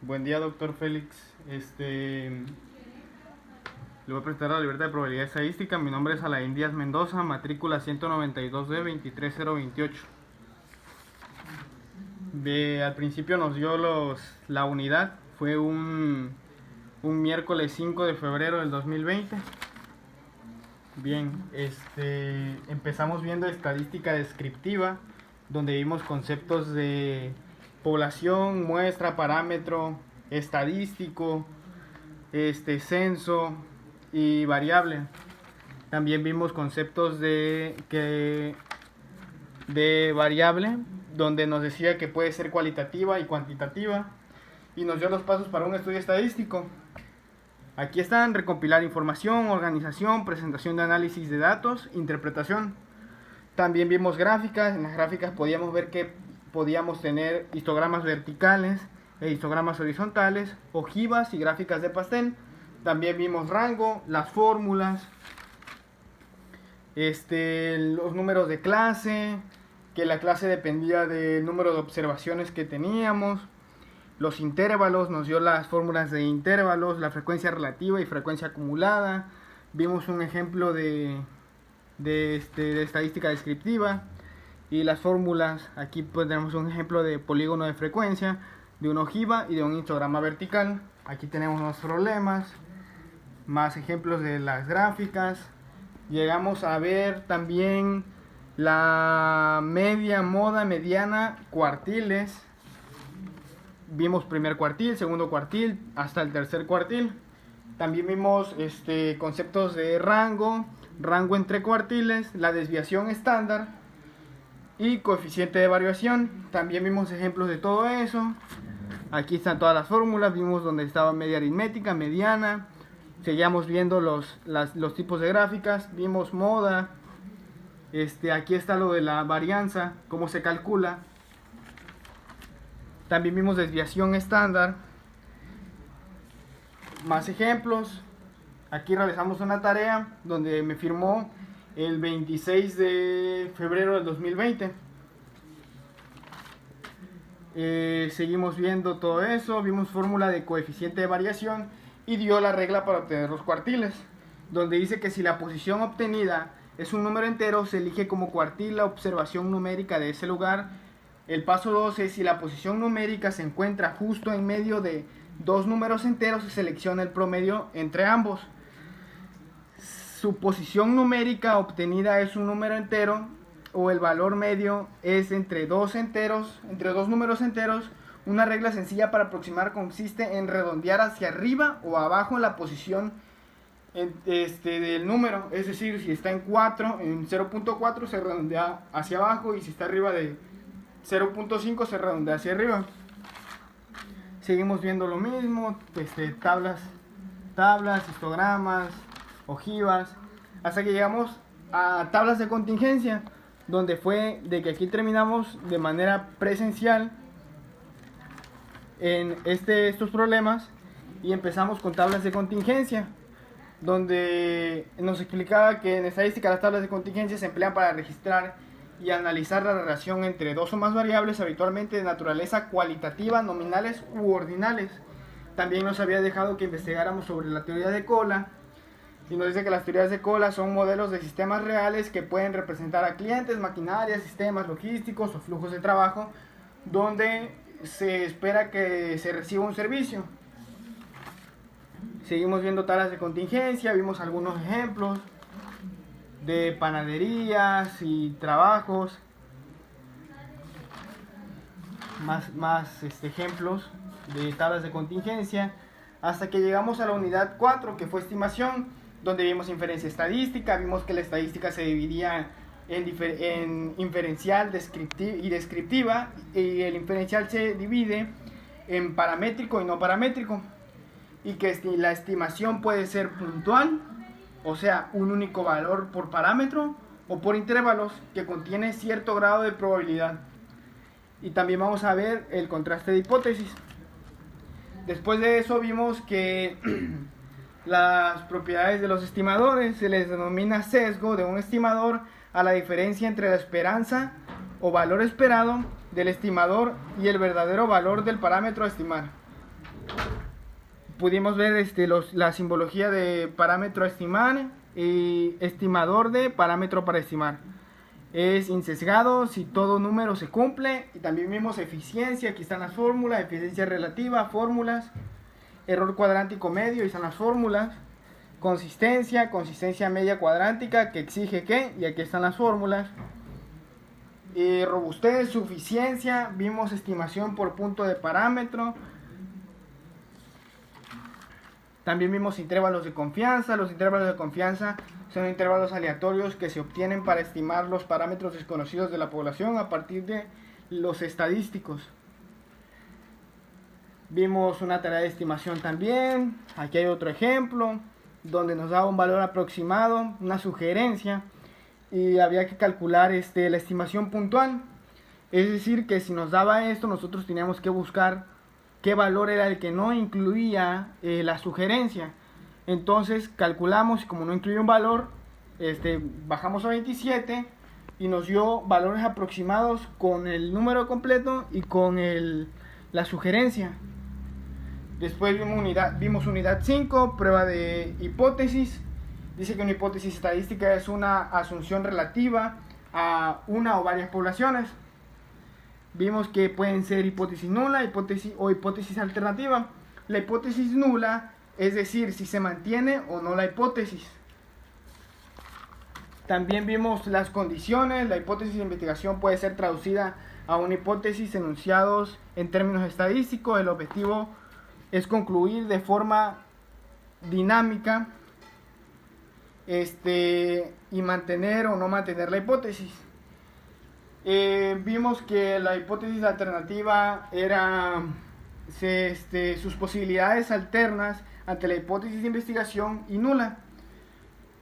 Buen día, doctor Félix. Le voy a presentar la libertad de probabilidad estadística. Mi nombre es Alain Díaz Mendoza, matrícula 192D 23028. Al principio nos dio la unidad. Fue un miércoles 5 de febrero del 2020. Bien, empezamos viendo estadística descriptiva, donde vimos conceptos de población, muestra, parámetro, estadístico, censo y variable. También vimos conceptos de variable, donde nos decía que puede ser cualitativa y cuantitativa, y nos dio los pasos para un estudio estadístico. Aquí están: recopilar información, organización, presentación de análisis de datos, interpretación. También vimos gráficas. En las gráficas podíamos ver que podíamos tener histogramas verticales e histogramas horizontales, ojivas y gráficas de pastel. También vimos rango, las fórmulas, los números de clase, que la clase dependía del número de observaciones que teníamos. Los intervalos, nos dio las fórmulas de intervalos, la frecuencia relativa y frecuencia acumulada. Vimos un ejemplo de estadística descriptiva y las fórmulas. Aquí pues tenemos un ejemplo de polígono de frecuencia, de una ojiva y de un histograma vertical. Aquí tenemos los problemas, más ejemplos de las gráficas. Llegamos a ver también la media, moda, mediana, cuartiles. Vimos primer cuartil, segundo cuartil, hasta el tercer cuartil. También vimos conceptos de rango, rango entre cuartiles, la desviación estándar y coeficiente de variación. También vimos ejemplos de todo eso. Aquí están todas las fórmulas. Vimos donde estaba media aritmética, mediana. Seguíamos viendo los tipos de gráficas. Vimos moda. Aquí está lo de la varianza, cómo se calcula. También vimos desviación estándar. Más ejemplos. Aquí realizamos una tarea donde me firmó el 26 de febrero del 2020. Seguimos viendo todo eso. Vimos fórmula de coeficiente de variación y dio la regla para obtener los cuartiles, donde dice que si la posición obtenida es un número entero, se elige como cuartil la observación numérica de ese lugar. El paso 2 es: si la posición numérica se encuentra justo en medio de dos números enteros, se selecciona el promedio entre ambos. Su posición numérica obtenida es un número entero, o el valor medio es entre dos números enteros. Una regla sencilla para aproximar consiste en redondear hacia arriba o abajo en la posición del número. Es decir, si está en 4, en 0.4 se redondea hacia abajo, y si está arriba de 0.5 se redondea hacia arriba. Seguimos viendo lo mismo, tablas, histogramas, ojivas, hasta que llegamos a tablas de contingencia, donde fue de que aquí terminamos de manera presencial en estos problemas, y empezamos con tablas de contingencia, donde nos explicaba que en estadística las tablas de contingencia se emplean para registrar y analizar la relación entre dos o más variables, habitualmente de naturaleza cualitativa, nominales u ordinales. También nos había dejado que investigáramos sobre la teoría de cola, y nos dice que las teorías de cola son modelos de sistemas reales que pueden representar a clientes, maquinarias, sistemas logísticos o flujos de trabajo, donde se espera que se reciba un servicio. Seguimos viendo tablas de contingencia. Vimos algunos ejemplos de panaderías y trabajos. Más ejemplos de tablas de contingencia, hasta que llegamos a la unidad 4, que fue estimación, donde vimos inferencia estadística. Vimos que la estadística se dividía en inferencial y descriptiva, y el inferencial se divide en paramétrico y no paramétrico, y que la estimación puede ser puntual, o sea, un único valor por parámetro, o por intervalos que contiene cierto grado de probabilidad. Y también vamos a ver el contraste de hipótesis. Después de eso vimos que las propiedades de los estimadores se les denomina sesgo de un estimador a la diferencia entre la esperanza o valor esperado del estimador y el verdadero valor del parámetro a estimar. Pudimos ver la simbología de parámetro a estimar y estimador de parámetro para estimar. Es insesgado si todo número se cumple. Y también vimos eficiencia, aquí están las fórmulas, eficiencia relativa, fórmulas, error cuadrántico medio, y están las fórmulas, consistencia, consistencia media cuadrántica, que exige que, y aquí están las fórmulas. Robustez, suficiencia, vimos estimación por punto de parámetro. También vimos intervalos de confianza. Los intervalos de confianza son intervalos aleatorios que se obtienen para estimar los parámetros desconocidos de la población a partir de los estadísticos. Vimos una tarea de estimación también. Aquí hay otro ejemplo donde nos daba un valor aproximado, una sugerencia, y había que calcular la estimación puntual. Es decir, que si nos daba esto, nosotros teníamos que buscar qué valor era el que no incluía la sugerencia. Entonces calculamos, y como no incluye un valor, bajamos a 27 y nos dio valores aproximados con el número completo y con la sugerencia. Después vimos unidad 5, prueba de hipótesis. Dice que una hipótesis estadística es una asunción relativa a una o varias poblaciones. Vimos que pueden ser hipótesis nula, hipótesis alternativa. La hipótesis nula es decir, si se mantiene o no la hipótesis. También vimos las condiciones. La hipótesis de investigación puede ser traducida a una hipótesis enunciados en términos estadísticos. El objetivo es concluir de forma dinámica y mantener o no mantener la hipótesis. Vimos que la hipótesis alternativa era sus posibilidades alternas ante la hipótesis de investigación y nula.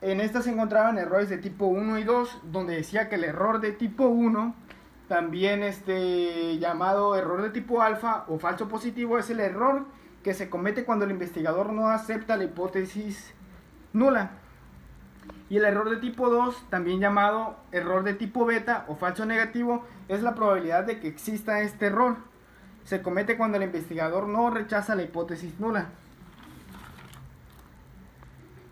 En esta se encontraban errores de tipo 1 y 2, donde decía que el error de tipo 1, también llamado error de tipo alfa o falso positivo, es el error que se comete cuando el investigador no acepta la hipótesis nula. Y el error de tipo 2, también llamado error de tipo beta o falso negativo, es la probabilidad de que exista este error. Se comete cuando el investigador no rechaza la hipótesis nula.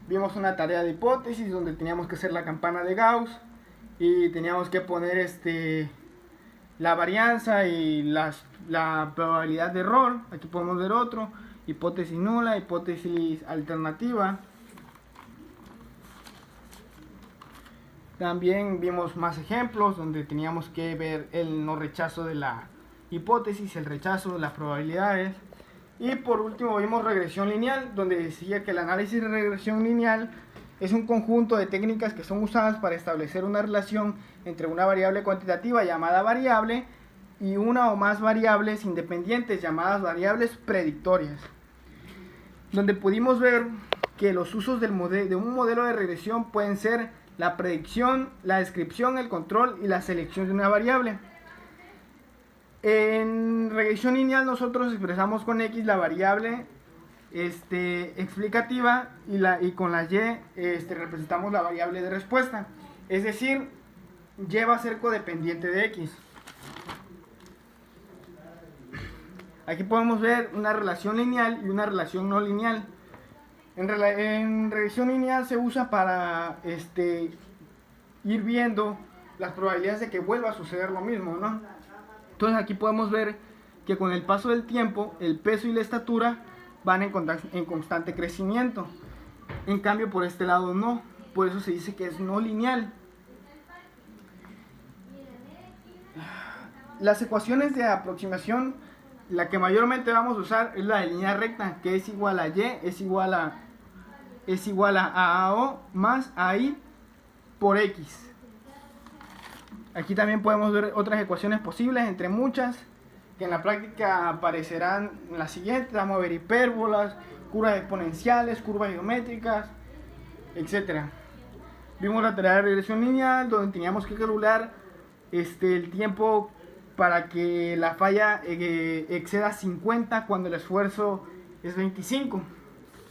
Vimos una tarea de hipótesis donde teníamos que hacer la campana de Gauss y teníamos que poner la varianza y la probabilidad de error. Aquí podemos ver otro, hipótesis nula, hipótesis alternativa. También vimos más ejemplos donde teníamos que ver el no rechazo de la hipótesis, el rechazo de las probabilidades. Y por último vimos regresión lineal, donde decía que el análisis de regresión lineal es un conjunto de técnicas que son usadas para establecer una relación entre una variable cuantitativa llamada variable y una o más variables independientes llamadas variables predictorias. Donde pudimos ver que los usos de un modelo de regresión pueden ser la predicción, la descripción, el control y la selección de una variable. En regresión lineal nosotros expresamos con X la variable explicativa y con la Y representamos la variable de respuesta. Es decir, Y va a ser codependiente de X. Aquí podemos ver una relación lineal y una relación no lineal. En regresión lineal se usa para ir viendo las probabilidades de que vuelva a suceder lo mismo, ¿no? Entonces aquí podemos ver que con el paso del tiempo el peso y la estatura van en constante crecimiento. En cambio por este lado no, por eso se dice que es no lineal. Las ecuaciones de aproximación, la que mayormente vamos a usar es la de línea recta, que es igual a Y es igual a AO más AI por X. Aquí también podemos ver otras ecuaciones posibles, entre muchas, que en la práctica aparecerán las siguientes. Vamos a ver hipérbolas, curvas exponenciales, curvas geométricas, etc. Vimos la tarea de regresión lineal, donde teníamos que calcular el tiempo para que la falla exceda 50 cuando el esfuerzo es 25.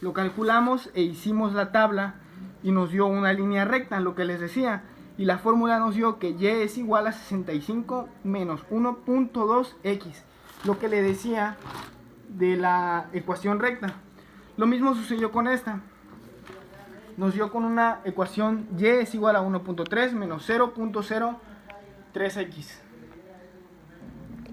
Lo calculamos e hicimos la tabla y nos dio una línea recta, lo que les decía. Y la fórmula nos dio que Y es igual a 65 menos 1.2X. Lo que le decía de la ecuación recta. Lo mismo sucedió con esta. Nos dio con una ecuación y es igual a 1.3 menos 0.03x.